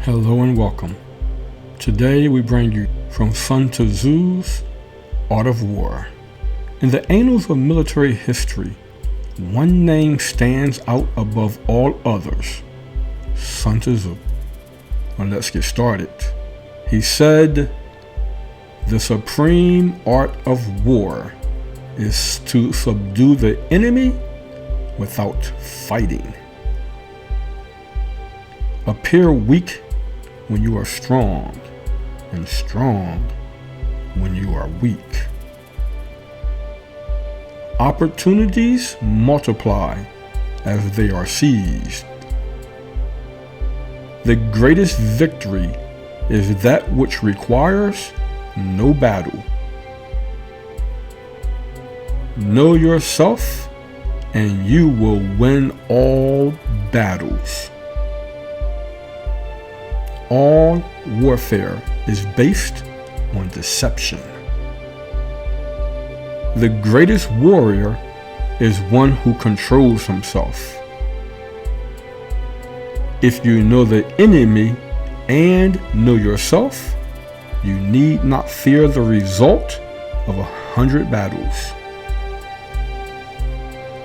Hello and welcome. Today we bring you from Sun Tzu's Art of War. In the annals of military history, one name stands out above all others: Sun Tzu. Well, let's get started. He said, "The supreme art of war is to subdue the enemy without fighting. Appear weak when you are strong, and strong when you are weak. Opportunities multiply as they are seized. The greatest victory is that which requires no battle. Know yourself, and you will win all battles." All warfare is based on deception. The greatest warrior is one who controls himself. If you know the enemy and know yourself, you need not fear the result of 100 battles.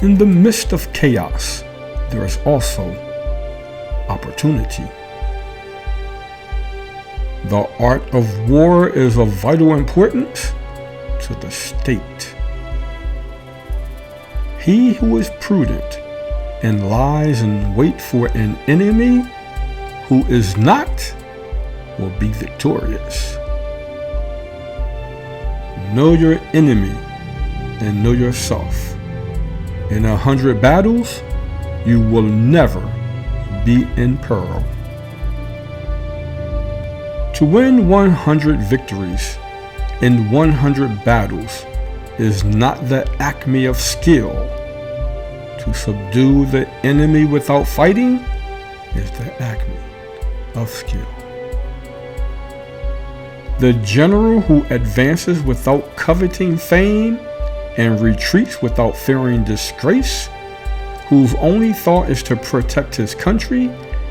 In the midst of chaos, there is also opportunity. The art of war is of vital importance to the state. He who is prudent and lies in wait for an enemy who is not will be victorious. Know your enemy and know yourself. In 100 battles, you will never be in peril. To win 100 victories in 100 battles is not the acme of skill. To subdue the enemy without fighting is the acme of skill. The general who advances without coveting fame and retreats without fearing disgrace, whose only thought is to protect his country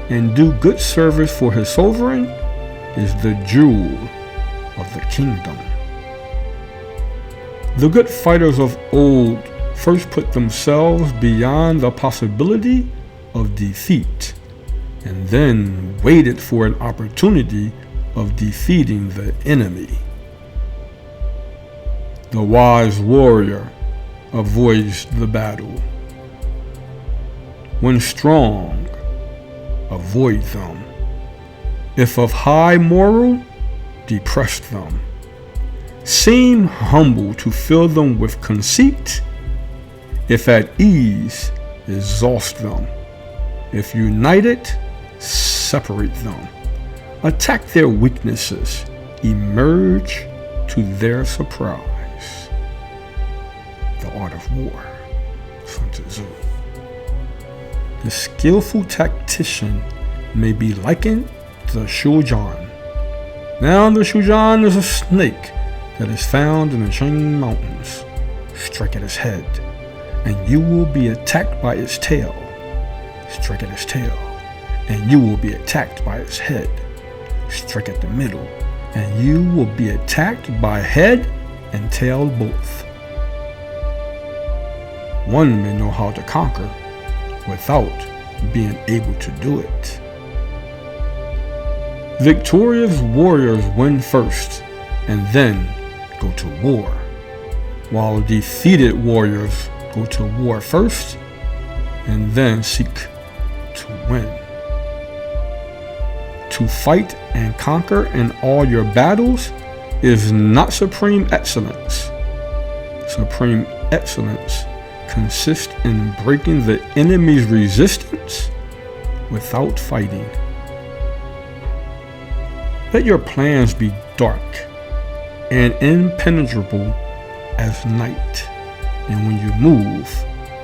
and do good service for his sovereign, is the jewel of the kingdom. The good fighters of old first put themselves beyond the possibility of defeat, and then waited for an opportunity of defeating the enemy. The wise warrior avoids the battle. When strong, avoid them. If of high moral, depress them. Seem humble to fill them with conceit. If at ease, exhaust them. If united, separate them. Attack their weaknesses. Emerge to their surprise. The art of war. Sun Tzu. The skillful tactician may be likened the Shujan. Now the Shujan is a snake that is found in the Cheng Mountains. Strike at its head, and you will be attacked by its tail. Strike at its tail, and you will be attacked by its head. Strike at the middle, and you will be attacked by head and tail both. One may know how to conquer without being able to do it. Victorious warriors win first and then go to war, while defeated warriors go to war first and then seek to win. To fight and conquer in all your battles is not supreme excellence. Supreme excellence consists in breaking the enemy's resistance without fighting. Let your plans be dark and impenetrable as night, and when you move,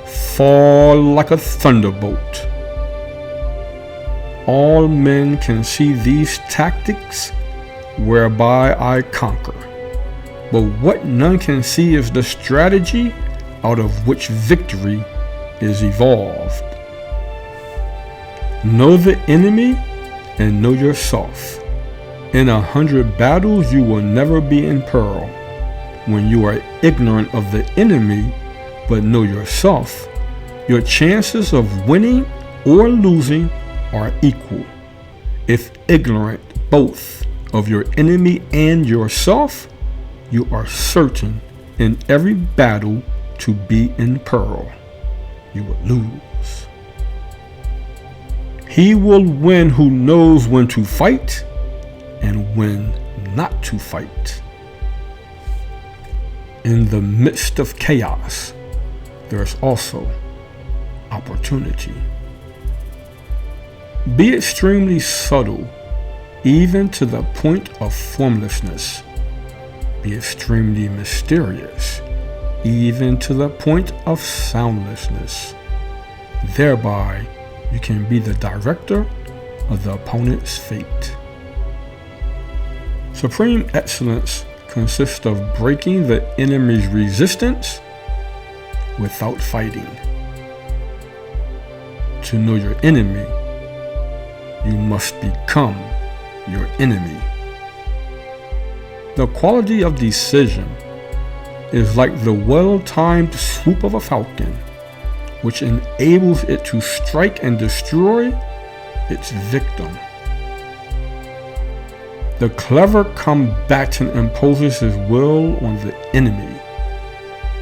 fall like a thunderbolt. All men can see these tactics whereby I conquer, but what none can see is the strategy out of which victory is evolved. Know the enemy and know yourself. In 100 battles you will never be in peril. When you are ignorant of the enemy but know yourself, your chances of winning or losing are equal. If ignorant both of your enemy and yourself, you are certain in every battle to be in peril. You will lose. He will win who knows when to fight and when not to fight. In the midst of chaos, there is also opportunity. Be extremely subtle, even to the point of formlessness. Be extremely mysterious, even to the point of soundlessness. Thereby, you can be the director of the opponent's fate. Supreme excellence consists of breaking the enemy's resistance without fighting. To know your enemy, you must become your enemy. The quality of decision is like the well-timed swoop of a falcon, which enables it to strike and destroy its victim. The clever combatant imposes his will on the enemy,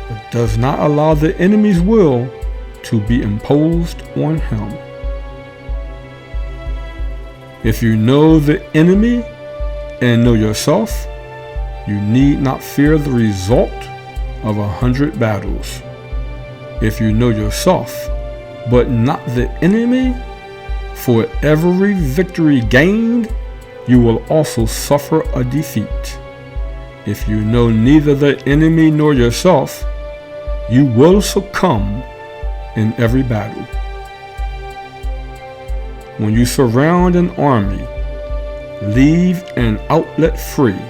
but does not allow the enemy's will to be imposed on him. If you know the enemy and know yourself, you need not fear the result of 100 battles. If you know yourself, but not the enemy, for every victory gained, you will also suffer a defeat. If you know neither the enemy nor yourself, you will succumb in every battle. When you surround an army, leave an outlet free.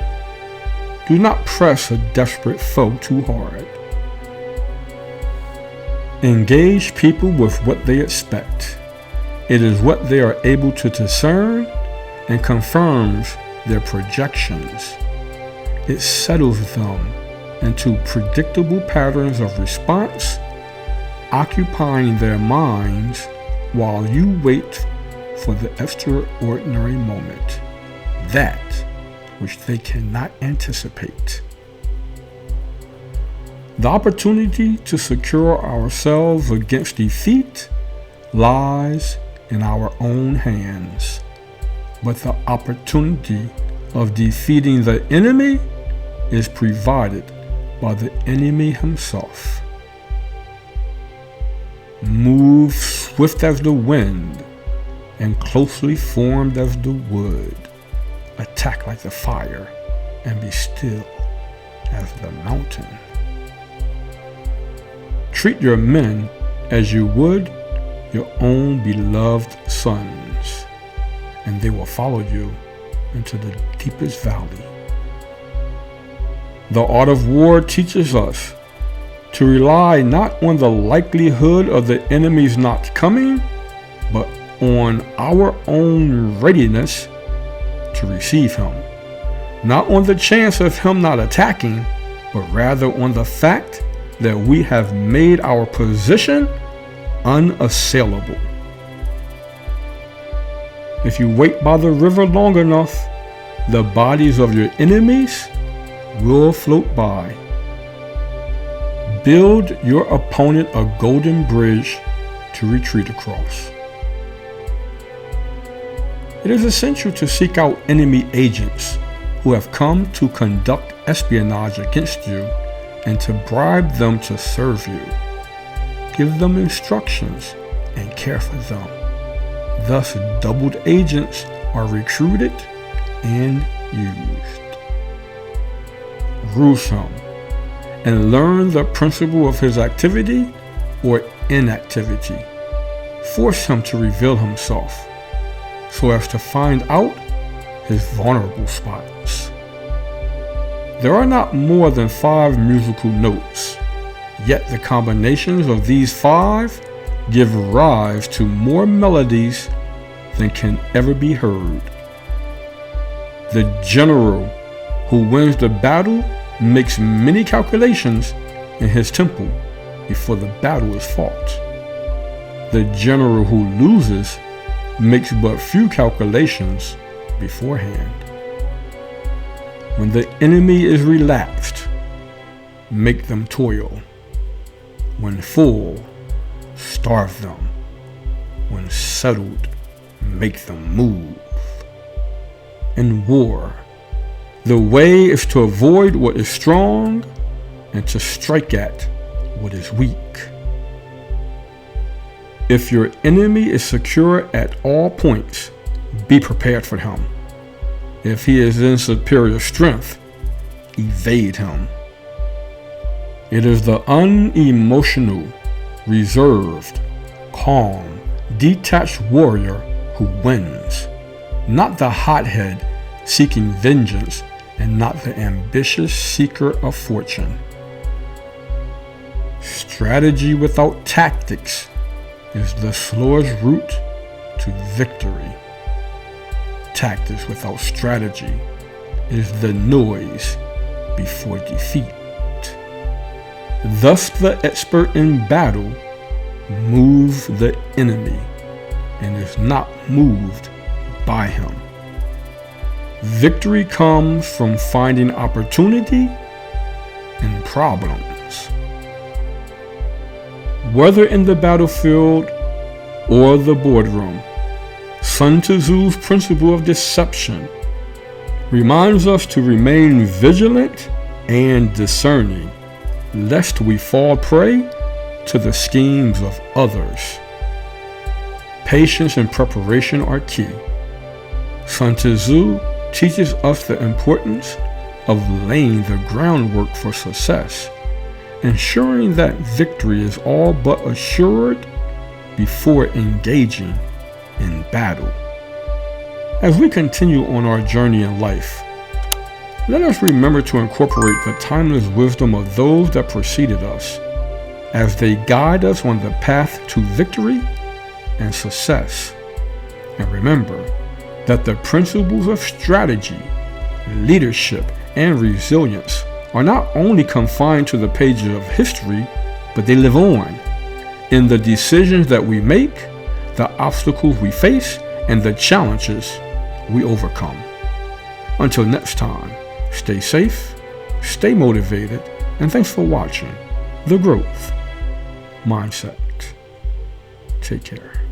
Do not press a desperate foe too hard. Engage people with what they expect. It is what they are able to discern and confirms their projections. It settles them into predictable patterns of response, occupying their minds while you wait for the extraordinary moment, that which they cannot anticipate. The opportunity to secure ourselves against defeat lies in our own hands, but the opportunity of defeating the enemy is provided by the enemy himself. Move swift as the wind and closely formed as the wood. Attack like the fire and be still as the mountain. Treat your men as you would your own beloved sons, and they will follow you into the deepest valley. The art of war teaches us to rely not on the likelihood of the enemy's not coming, but on our own readiness to receive him. Not on the chance of him not attacking, but rather on the fact that we have made our position unassailable. If you wait by the river long enough, the bodies of your enemies will float by. Build your opponent a golden bridge to retreat across. It is essential to seek out enemy agents who have come to conduct espionage against you and to bribe them to serve you. Give them instructions and care for them. Thus, doubled agents are recruited and used. Ruse him and learn the principle of his activity or inactivity. Force him to reveal himself so as to find out his vulnerable spots. There are not more than 5 musical notes, yet the combinations of these 5 give rise to more melodies than can ever be heard. The general who wins the battle makes many calculations in his temple before the battle is fought. The general who loses makes but few calculations beforehand. When the enemy is relaxed, make them toil. When full, starve them. When settled, make them move. In war, the way is to avoid what is strong and to strike at what is weak. If your enemy is secure at all points, be prepared for him. If he is in superior strength, evade him. It is the unemotional, reserved, calm, detached warrior who wins, not the hothead seeking vengeance and not the ambitious seeker of fortune. Strategy without tactics is the slowest route to victory. Tactics without strategy is the noise before defeat. Thus the expert in battle moves the enemy and is not moved by him. Victory comes from finding opportunity in problems. Whether in the battlefield or the boardroom, Sun Tzu's principle of deception reminds us to remain vigilant and discerning, lest we fall prey to the schemes of others. Patience and preparation are key. Sun Tzu teaches us the importance of laying the groundwork for success, ensuring that victory is all but assured before engaging in battle. As we continue on our journey in life, let us remember to incorporate the timeless wisdom of those that preceded us as they guide us on the path to victory and success. And remember that the principles of strategy, leadership, and resilience are not only confined to the pages of history, but they live on in the decisions that we make, the obstacles we face, and the challenges we overcome. Until next time, stay safe, stay motivated, and thanks for watching The Growth Mindset. Take care.